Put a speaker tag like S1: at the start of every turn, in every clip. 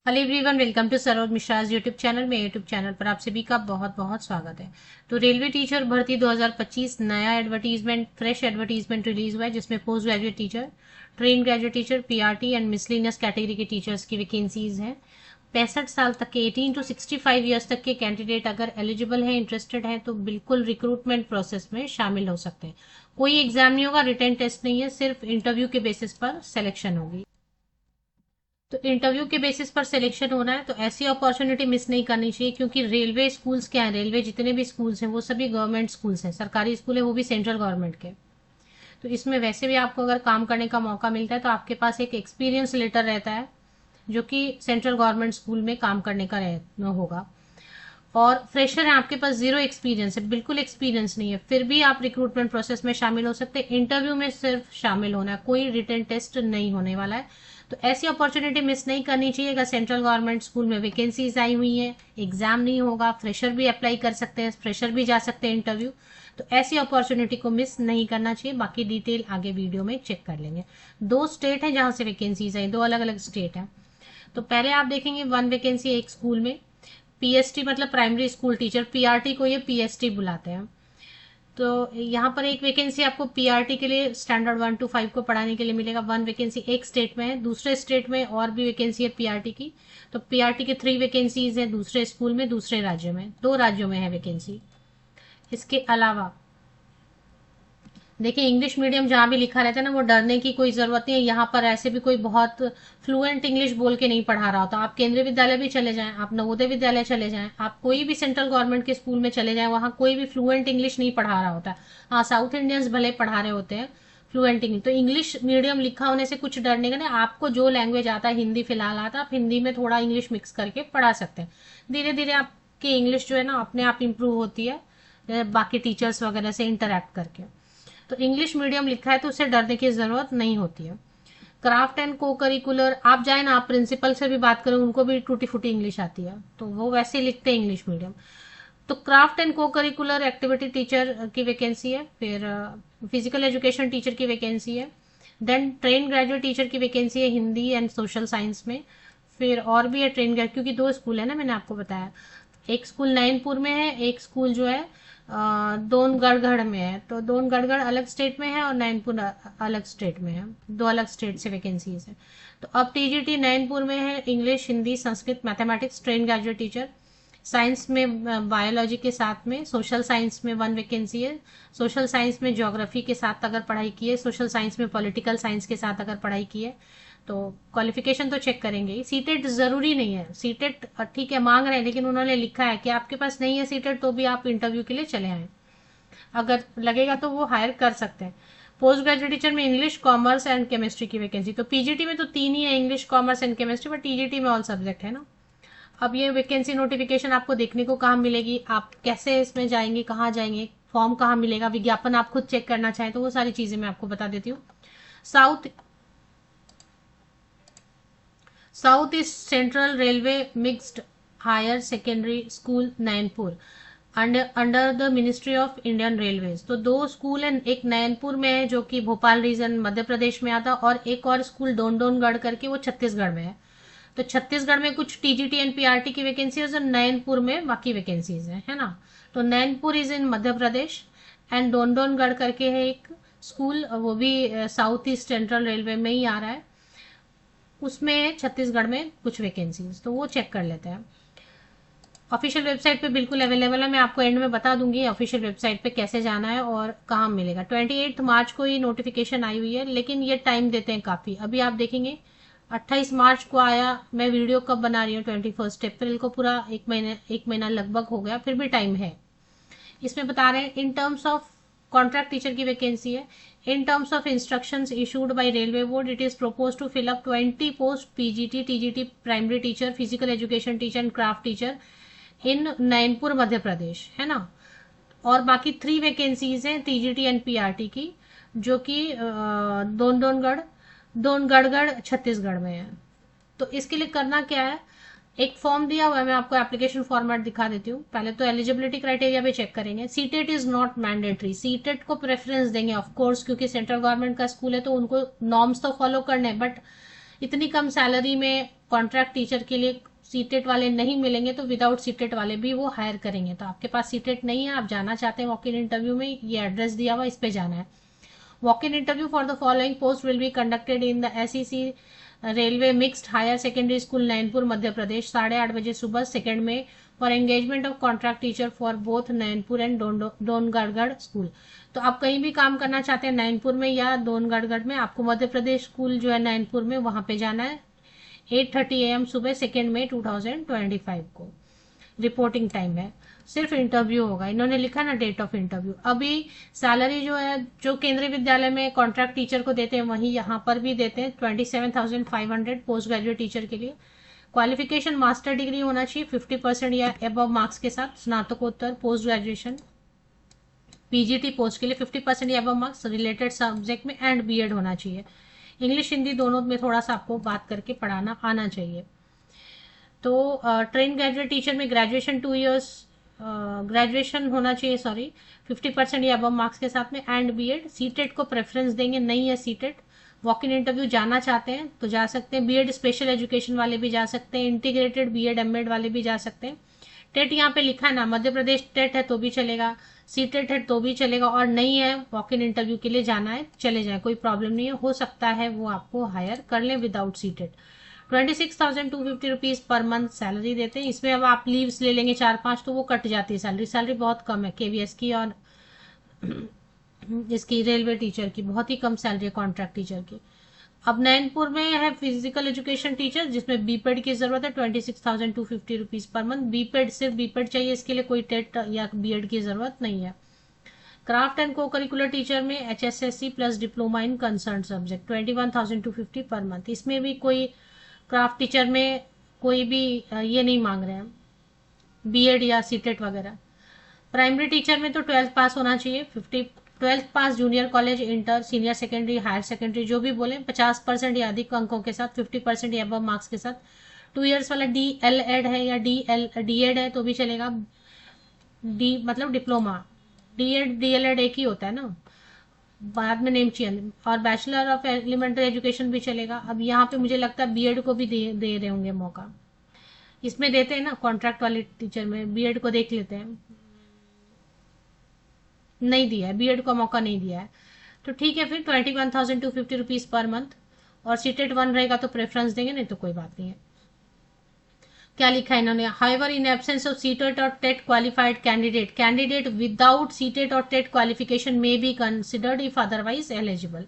S1: Hello everyone, welcome to Saroj Mishra's YouTube channel. में YouTube channel पर आप सभी का बहुत बहुत स्वागत है। तो रेलवे टीचर भर्ती 2025 नया एडवर्टीजमेंट, फ्रेश एडवर्टीजमेंट रिलीज हुआ है, जिसमें post graduate teacher, train graduate teacher, PRT and miscellaneous category के टीचर्स की वैकेंसीज हैं। 65 साल तक के 18 टू 65 ईयर्स तक के कैंडिडेट अगर एलिजिबल हैं, इंटरेस्टेड हैं, तो बिल्कुल रिक्रूटमेंट प्रोसेस में शामिल हो सकते हैं। कोई एग्जाम नहीं होगा, रिटन टेस्ट नहीं है, सिर्फ इंटरव्यू के बेसिस पर सिलेक्शन होगी। तो इंटरव्यू के बेसिस पर सिलेक्शन होना है, तो ऐसी अपॉर्चुनिटी मिस नहीं करनी चाहिए, क्योंकि रेलवे स्कूल्स क्या है, रेलवे जितने भी स्कूल्स हैं वो सभी गवर्नमेंट स्कूल्स हैं, सरकारी स्कूल है, वो भी सेंट्रल गवर्नमेंट के। तो इसमें वैसे भी आपको अगर काम करने का मौका मिलता है तो आपके पास एक एक्सपीरियंस लेटर रहता है, जो कि सेंट्रल गवर्नमेंट स्कूल में काम करने का होगा। और फ्रेशर है, आपके पास जीरो एक्सपीरियंस है, बिल्कुल एक्सपीरियंस नहीं है, फिर भी आप रिक्रूटमेंट प्रोसेस में शामिल हो सकते हैं। इंटरव्यू में सिर्फ शामिल होना है, कोई रिटन टेस्ट नहीं होने वाला है। तो ऐसी अपॉर्चुनिटी मिस नहीं करनी चाहिए। अगर सेंट्रल गवर्नमेंट स्कूल में वैकेंसीज आई हुई हैं, एग्जाम नहीं होगा, फ्रेशर भी अप्लाई कर सकते हैं, फ्रेशर भी जा सकते हैं इंटरव्यू। तो ऐसी अपॉर्चुनिटी को मिस नहीं करना चाहिए। बाकी डिटेल आगे वीडियो में चेक कर लेंगे। 2 स्टेट हैं जहां से वैकेंसीज आई, 2 अलग अलग स्टेट हैं। तो पहले आप देखेंगे 1 वैकेंसी एक स्कूल में, पीएसटी मतलब प्राइमरी स्कूल टीचर, पीआरटी को ये पीएसटी बुलाते हैं। तो यहाँ पर एक वैकेंसी आपको पीआरटी के लिए स्टैंडर्ड 1 to 5 को पढ़ाने के लिए मिलेगा। 1 वैकेंसी एक स्टेट में है, दूसरे स्टेट में और भी वैकेंसी है पीआरटी की। तो पीआरटी के 3 वैकेंसीज है दूसरे स्कूल में, दूसरे राज्य में, 2 राज्यों में है वैकेंसी। इसके अलावा देखिए, इंग्लिश मीडियम जहाँ भी लिखा रहता है ना, वो डरने की कोई जरूरत नहीं है। यहाँ पर ऐसे भी कोई बहुत फ्लुएंट इंग्लिश बोल के नहीं पढ़ा रहा होता। आप केंद्रीय विद्यालय भी चले जाएं, आप नवोदय विद्यालय चले जाएं, आप कोई भी सेंट्रल गवर्नमेंट के स्कूल में चले जाएं, वहाँ कोई भी फ्लुएंट इंग्लिश नहीं पढ़ा रहा होता। हाँ, साउथ इंडियंस भले पढ़ा रहे होते हैं फ्लुएंट इंग्लिश। तो इंग्लिश मीडियम लिखा होने से कुछ डरने का नहीं। आपको जो लैंग्वेज आता है, हिंदी फिलहाल आता है, आप हिंदी में थोड़ा इंग्लिश मिक्स करके पढ़ा सकते हैं। धीरे धीरे आपकी इंग्लिश जो है ना, अपने आप इंप्रूव होती है बाकी टीचर्स वगैरह से इंटरेक्ट करके। तो इंग्लिश मीडियम लिखा है तो उससे डरने की जरूरत नहीं होती है। क्राफ्ट एंड को करिकुलर, आप जाए ना, आप प्रिंसिपल से भी बात करें, उनको भी टूटी फूटी इंग्लिश आती है, तो वो वैसे ही लिखते हैं इंग्लिश मीडियम। तो क्राफ्ट एंड को करिकुलर एक्टिविटी टीचर की वैकेंसी है। फिर फिजिकल एजुकेशन टीचर की वैकेंसी है। देन ट्रेन ग्रेजुएट टीचर की वैकेंसी है हिंदी एंड सोशल साइंस में। फिर और भी है ट्रेन ग्रेजुएट, क्योंकि 2 स्कूल है ना, मैंने आपको बताया। एक स्कूल नैनपुर में है, एक स्कूल जो है दोनगढ़गढ़ में है। तो दोनगढ़गढ़ अलग स्टेट में है और नैनपुर अलग स्टेट में है, 2 अलग स्टेट से वैकेंसीज है। तो अब टीजीटी नैनपुर में है, English, Hindi, Sanskrit, mathematics, train graduate teacher. Science में बायोलॉजी के साथ में सोशल साइंस में 1 वैकेंसी है। सोशल साइंस में ज्योग्राफी के साथ अगर पढ़ाई की है, सोशल साइंस में पॉलिटिकल साइंस के साथ अगर पढ़ाई की है, तो क्वालिफिकेशन तो चेक करेंगे ही। सीटेट जरूरी नहीं है, सीटेट ठीक है मांग रहे हैं, लेकिन उन्होंने लिखा है कि आपके पास नहीं है सीटेट तो भी आप इंटरव्यू के लिए चले आए, अगर लगेगा तो वो हायर कर सकते हैं। पोस्ट ग्रेजुएट टीचर में इंग्लिश, कॉमर्स एंड केमिस्ट्री की वैकेंसी। तो पीजीटी में तो 3 ही है, English, commerce and chemistry, but TGT में ऑल सब्जेक्ट है ना। अब ये वैकेंसी नोटिफिकेशन आपको देखने को कहाँ मिलेगी, आप कैसे इसमें जाएंगे, कहाँ जाएंगे, फॉर्म कहाँ मिलेगा, विज्ञापन आप खुद चेक करना चाहें तो वो सारी चीजें मैं आपको बता देती हूँ। South south east central railway mixed higher secondary school Nainpur under the ministry of Indian railways. तो 2 स्कूल है, एक नैनपुर में है जो कि भोपाल रीजन मध्य प्रदेश में आता, और एक और स्कूल डोनडोनगढ़ करके, वो छत्तीसगढ़ में है। तो छत्तीसगढ़ में कुछ टीजीटी एंड पीआरटी की वैकेंसी है, और नैनपुर में बाकी वैकेंसीज है ना। तो Nainpur is in Madhya Pradesh, and Dongargarh करके है एक स्कूल, वो भी साउथ ईस्ट सेंट्रल रेलवे में ही आ रहा है। उसमें छत्तीसगढ़ में कुछ वैकेंसीज, तो वो चेक कर लेते हैं। ऑफिशियल वेबसाइट पे बिल्कुल अवेलेबल है, मैं आपको एंड में बता दूंगी ऑफिशियल वेबसाइट पे कैसे जाना है और कहाँ मिलेगा। 28 मार्च को ही नोटिफिकेशन आई हुई है, लेकिन ये टाइम देते हैं काफी। अभी आप देखेंगे 28 मार्च को आया, मैं वीडियो कब बना रही हूँ, 21 अप्रैल को, पूरा एक महीना लगभग हो गया, फिर भी टाइम है। इसमें बता रहे हैं in terms of contract teacher की वैकेंसी है। In terms of instructions issued by railway board, it is propose to fill up 20 post PGT, TGT primary teacher, physical education teacher and craft teacher in Nainpur Madhya Pradesh, है ना। और बाकी 3 vacancies हैं TGT and PRT की, जो कि दोनगढ़गढ़ छत्तीसगढ़ में है। तो इसके लिए करना क्या है, एक फॉर्म दिया हुआ है, मैं आपको एप्लीकेशन फॉर्मेट दिखा देती हूँ। पहले तो एलिजिबिलिटी क्राइटेरिया पे चेक करेंगे। CTET is not mandatory, CTET को प्रेफरेंस देंगे ऑफ कोर्स, क्योंकि सेंट्रल गवर्नमेंट का स्कूल है तो उनको नॉर्म्स तो फॉलो करने हैं, बट इतनी कम सैलरी में कॉन्ट्रैक्ट टीचर के लिए सीटेट वाले नहीं मिलेंगे तो विदाउट सीटेट वाले भी वो हायर करेंगे। तो आपके पास सीटेट नहीं है, आप जाना चाहते हैं वॉक इन इंटरव्यू में, ये एड्रेस दिया हुआ, इस पे जाना है। Walk in interview for the following post will be conducted in the SEC railway mixed higher secondary school Nainpur Madhya Pradesh 8:30 बजे सुबह 2 में for engagement of contract teacher for both Nainpur and Dongargarh school. तो आप कहीं भी काम करना चाहते हैं नैनपुर में या डोनगढ़ में, आपको मध्य प्रदेश स्कूल जो है नैनपुर में वहां पे जाना है। 8:30 AM सुबह 2 मई 2025 को रिपोर्टिंग टाइम है। सिर्फ इंटरव्यू होगा, इन्होंने लिखा ना डेट ऑफ इंटरव्यू। अभी सैलरी जो है जो केंद्रीय विद्यालय में कॉन्ट्रैक्ट टीचर को देते हैं वही यहाँ पर भी देते हैं 27,500 पोस्ट ग्रेजुएट टीचर के लिए। क्वालिफिकेशन मास्टर डिग्री होना चाहिए 50% या अबव मार्क्स के साथ, स्नातकोत्तर पोस्ट ग्रेजुएशन पीजीटी पोस्ट के लिए 50% या अबव मार्क्स रिलेटेड सब्जेक्ट में एंड बीएड होना चाहिए। इंग्लिश हिंदी दोनों में थोड़ा सा आपको बात करके पढ़ाना आना चाहिए। तो ट्रेन ग्रेजुएट टीचर में ग्रेजुएशन 2 इयर्स ग्रेजुएशन होना चाहिए 50% या अबव मार्क्स के साथ में एंड बीएड। सीटेट को प्रेफरेंस देंगे, नहीं है सीटेट। वॉक इन इंटरव्यू जाना चाहते हैं तो जा सकते हैं, बीएड स्पेशल एजुकेशन वाले भी जा सकते हैं, इंटीग्रेटेड बीएड एमएड वाले भी जा सकते हैं। टेट यहाँ पे लिखा है ना, मध्य प्रदेश टेट है तो भी चलेगा, सीटेट है तो भी चलेगा, और नहीं है वॉक इन इंटरव्यू के लिए जाना है चले जाए, कोई प्रॉब्लम नहीं है, हो सकता है वो आपको हायर कर लें without CTET. 26,250 rupees per month salary देते हैं। इसमें अब आप लीव्स ले लेंगे 4-5 तो वो कट जाती है सैलरी। सैलरी बहुत कम है केवीएस की और इसकी रेलवे टीचर की, बहुत ही कम सैलरी है कॉन्ट्रैक्ट टीचर की। अब नैनपुर में है फिजिकल एजुकेशन टीचर जिसमें बीपेड की जरूरत है 26,250 रुपीज पर मंथ। बीपेड सिर्फ बीपेड चाहिए, इसके लिए कोई टेट या बीएड की जरूरत नहीं है। क्राफ्ट एंड को करिकुलर टीचर में HSSC plus diploma in concern subject 21,250 per month. इसमें भी कोई क्राफ्ट टीचर में कोई भी ये नहीं मांग रहे हैं बीएड या सीटेट वगैरह। प्राइमरी टीचर में तो 12th पास होना चाहिए, 12th पास junior college inter senior secondary higher secondary जो भी बोले 50% या अधिक अंकों के साथ 50% या अबव मार्क्स के साथ। 2 इयर्स वाला DLED है या DED है तो भी चलेगा। डी मतलब डिप्लोमा, DED DLED एक ही होता है ना, बाद में नेम चेंज। और बैचलर ऑफ एलिमेंट्री एजुकेशन भी चलेगा। अब यहाँ पे मुझे लगता है बीएड को भी दे रहे होंगे मौका, इसमें देते हैं ना कॉन्ट्रैक्ट वाले टीचर में बीएड को देख लेते हैं, नहीं दिया है बीएड का मौका, नहीं दिया है तो ठीक है फिर 21,250 रुपीज पर मंथ। और सीटेट 1 रहेगा तो प्रेफरेंस देंगे, नहीं तो कोई बात नहीं है। क्या लिखा है इन्होंने, however in absence of CTET और TET qualified candidate without CTET और TET qualification may be considered if otherwise eligible.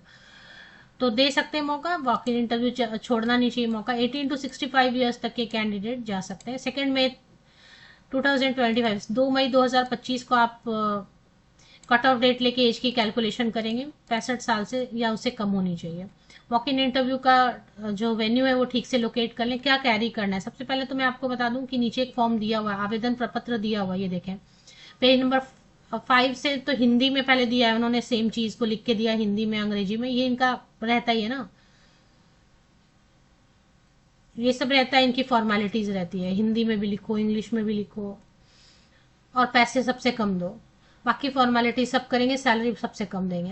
S1: तो दे सकते हैं मौका, वॉक इन इंटरव्यू छोड़ना नहीं चाहिए मौका। 18 to 65 ईयर्स तक के कैंडिडेट जा सकते हैं। 2 मई 2025 2 मई 2025 को आप कट ऑफ डेट लेके एज की कैलकुलेशन करेंगे, 65 साल से या उससे कम होनी चाहिए। वॉक इन इंटरव्यू का जो वेन्यू है वो ठीक से लोकेट कर लें। क्या कैरी करना है, सबसे पहले तो मैं आपको बता दूं कि नीचे एक फॉर्म दिया हुआ है, आवेदन प्रपत्र दिया हुआ है, ये देखें पेज नंबर 5 से। तो हिंदी में पहले दिया है उन्होंने, सेम चीज को लिख के दिया हिंदी में अंग्रेजी में, ये इनका रहता ही है ना, ये सब रहता है, इनकी फॉर्मेलिटीज रहती है, हिंदी में भी लिखो इंग्लिश में भी लिखो, और पैसे सबसे कम दो, बाकी फॉर्मेलिटी सब करेंगे, सैलरी सबसे कम देंगे।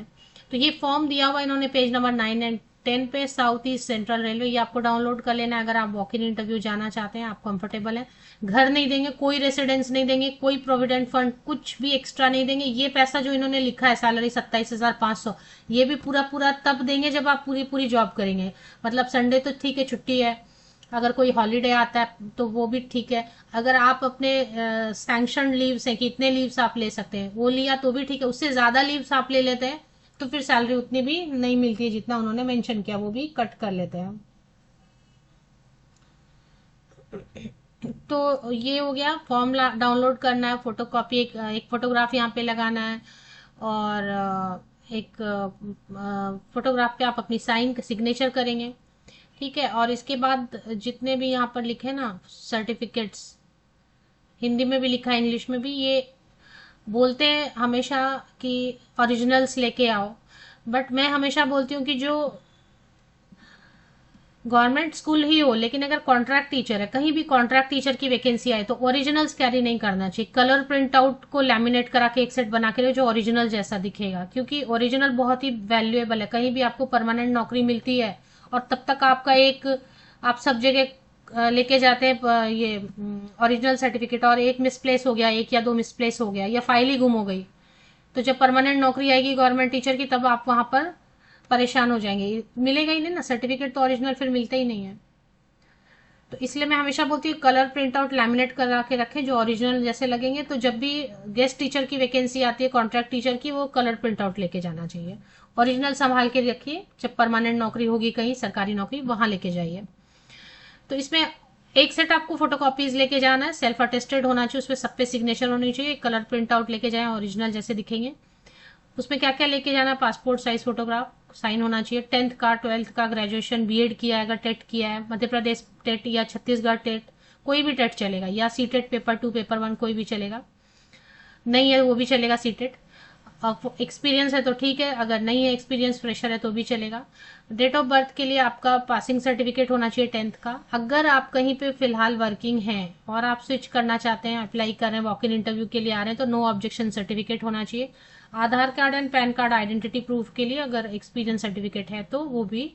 S1: तो ये फॉर्म दिया हुआ इन्होंने पेज नंबर 9 एंड 10 पे, साउथ ईस्ट सेंट्रल रेलवे, ये आपको डाउनलोड कर लेना है अगर आप वॉक इन इंटरव्यू जाना चाहते हैं, आप कंफर्टेबल हैं। घर नहीं देंगे, कोई रेसिडेंस नहीं देंगे, कोई प्रोविडेंट फंड कुछ भी एक्स्ट्रा नहीं देंगे। ये पैसा जो इन्होंने लिखा है सैलरी 27,500, ये भी पूरा पूरा तब देंगे जब आप पूरी पूरी जॉब करेंगे। मतलब संडे तो ठीक है छुट्टी है, अगर कोई हॉलीडे आता है तो वो भी ठीक है, अगर आप अपने सैंक्शन लीव्स हैं कितने लीव्स आप ले सकते हैं वो लिया तो भी ठीक है, उससे ज्यादा लीव्स आप ले लेते हैं तो फिर सैलरी उतनी भी नहीं मिलती है जितना उन्होंने मेंशन किया, वो भी कट कर लेते हैं। तो ये हो गया, फॉर्म डाउनलोड करना है, फोटोकॉपी एक फोटोग्राफ यहाँ पे लगाना है, और एक फोटोग्राफ पे आप अपनी साइन सिग्नेचर करेंगे, ठीक है। और इसके बाद जितने भी यहाँ पर लिखे ना सर्टिफिकेट्स, हिंदी में भी लिखा है इंग्लिश में भी, ये बोलते हैं हमेशा कि ओरिजिनल्स लेके आओ, बट मैं हमेशा बोलती हूँ कि जो गवर्नमेंट स्कूल ही हो लेकिन अगर कॉन्ट्रैक्ट टीचर है, कहीं भी कॉन्ट्रैक्ट टीचर की वैकेंसी आए तो ओरिजिनल्स कैरी नहीं करना चाहिए। कलर प्रिंट आउट को लैमिनेट करा के एक सेट बना के जो ओरिजिनल जैसा दिखेगा, क्योंकि ओरिजिनल बहुत ही वैल्यूएबल है। कहीं भी आपको परमानेंट नौकरी मिलती है और तब तक आपका एक, आप सब जगह लेके जाते हैं ये ओरिजिनल सर्टिफिकेट, और एक मिसप्लेस हो गया, एक या दो मिसप्लेस हो गया, या फाइल ही गुम हो गई, तो जब परमानेंट नौकरी आएगी गवर्नमेंट टीचर की तब आप वहां पर परेशान हो जाएंगे, मिलेगा ही नहीं ना सर्टिफिकेट, तो ओरिजिनल फिर मिलता ही नहीं है। तो इसलिए मैं हमेशा बोलती हूँ कलर प्रिंट आउट लैमिनेट करा के रखें जो ओरिजिनल जैसे लगेंगे, तो जब भी गेस्ट टीचर की वैकेंसी आती है, कॉन्ट्रैक्ट टीचर की, वो कलर प्रिंट आउट लेके जाना चाहिए। ओरिजिनल संभाल के रखिए, जब परमानेंट नौकरी होगी कहीं सरकारी नौकरी वहां लेके जाइए। तो इसमें एक सेट आपको फोटोकॉपीज लेके जाना है, सेल्फ अटेस्टेड होना चाहिए, उसपे सब पे सिग्नेचर होनी चाहिए, कलर प्रिंट आउट लेके जाएं ओरिजिनल जैसे दिखेंगे। उसमें क्या क्या लेके जाना है, पासपोर्ट साइज फोटोग्राफ, साइन होना चाहिए, 10th का, 12th का, ग्रेजुएशन, बीएड किया है, अगर टेट किया है, मध्य प्रदेश टेट या छत्तीसगढ़ टेट, कोई भी टेट चलेगा, या सी टेट पेपर 2 पेपर 1 कोई भी चलेगा, नहीं है वो भी चलेगा सी टेट। एक्सपीरियंस है तो ठीक है, अगर नहीं है एक्सपीरियंस, फ्रेशर है तो भी चलेगा। डेट ऑफ बर्थ के लिए आपका पासिंग सर्टिफिकेट होना चाहिए 10th का। अगर आप कहीं पे फिलहाल वर्किंग हैं और आप स्विच करना चाहते हैं, अप्लाई कर रहे हैं, वॉक इन इंटरव्यू के लिए आ रहे हैं, तो नो ऑब्जेक्शन सर्टिफिकेट होना चाहिए। Aadhaar card and PAN card identity proof के लिए अगर एक्सपीरियंस सर्टिफिकेट है तो वो भी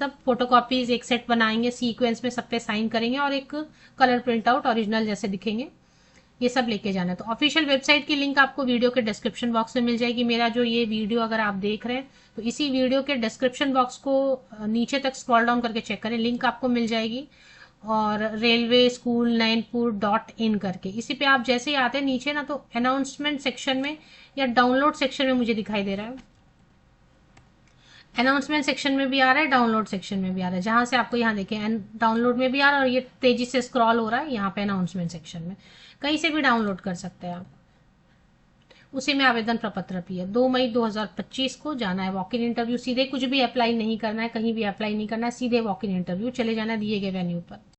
S1: सब फोटोकॉपीज एक सेट बनाएंगे, सीक्वेंस में सब पे साइन करेंगे, और एक कलर प्रिंट आउट ओरिजिनल जैसे दिखेंगे, ये सब लेके जाना है। तो ऑफिशियल वेबसाइट की लिंक आपको वीडियो के डिस्क्रिप्शन बॉक्स में मिल जाएगी। मेरा जो ये वीडियो अगर आप देख रहे हैं तो इसी वीडियो के डिस्क्रिप्शन बॉक्स को नीचे तक स्क्रॉल डाउन करके चेक करें, लिंक आपको मिल जाएगी, और रेलवे स्कूल नैनपुर .in करके इसी पे आप जैसे ही आते हैं नीचे ना, तो अनाउंसमेंट सेक्शन में या डाउनलोड सेक्शन में मुझे दिखाई दे रहा है, अनाउंसमेंट सेक्शन में भी आ रहा है, डाउनलोड सेक्शन में भी आ रहा है, जहां से आपको यहाँ देखें डाउनलोड में भी आ रहा है, और ये तेजी से स्क्रॉल हो रहा है यहाँ पे अनाउंसमेंट सेक्शन में, कहीं से भी डाउनलोड कर सकते हैं आप। उसी में आवेदन प्रपत्र भी है। 2 मई 2025 को जाना है वॉक इन इंटरव्यू, सीधे कुछ भी अप्लाई नहीं करना है, कहीं भी अप्लाई नहीं करना है, सीधे वॉक इन इंटरव्यू चले जाना है दिए गए वेन्यू पर।